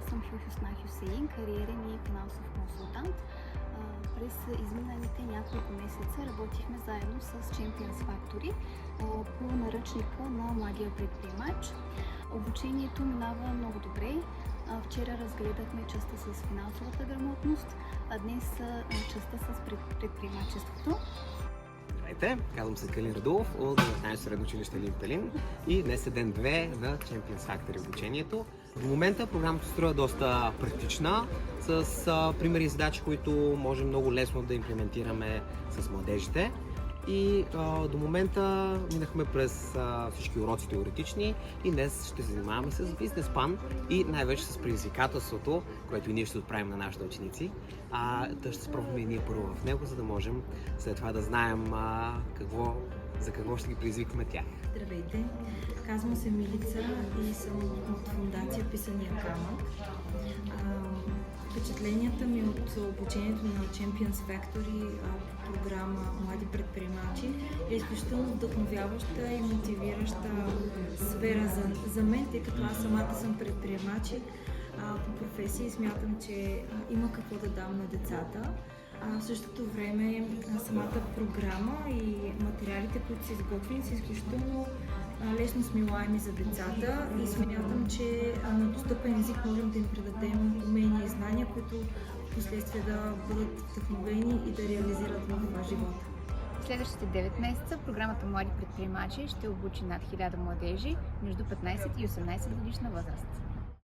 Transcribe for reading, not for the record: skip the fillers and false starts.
аз съм Хюсна Хюсеин, кариерен и финансов консултант. През изминалите няколко месеца работихме заедно с Champions Factory по наръчника на младия предприемач. Обучението минава много добре. Вчера разгледахме частта с финансовата грамотност, а днес частта с предприемачеството. Здравейте, казвам се Калин Радулов от 19 средно училище Елин Пелин и днес е ден 2 на Champions Factory обучението. До момента програмата се струва доста практична, с примери и задачи, които можем много лесно да имплементираме с младежите. И до момента минахме през всички уроци теоретични и днес ще се занимаваме с бизнес план и най-вече с предизвикателството, което и ние ще отправим на нашите ученици. Да ще се пробваме и ние първо в него, за да можем след това да знаем за какво ще ги предизвикаме тях. Здравейте, казвам се Милица и съм от фондация Писания камък. Впечатленията ми от обучението на Champions Factory по програма Млади предприемачи е изключително вдъхновяваща и мотивираща сфера за мен, тъй като аз самата съм предприемач по професия и смятам, че има какво да дам на децата. В същото време самата програма и материалите, които са изготвени, са изключително лесно смилаеми за децата и смятам, че на достъпен език можем да им предадем умения и знания, които в последствие да бъдат вдъхновени и да реализират в живота. В следващите 9 месеца програмата Млади предприемачи ще обучи над 1000 младежи между 15 и 18 годишна възраст.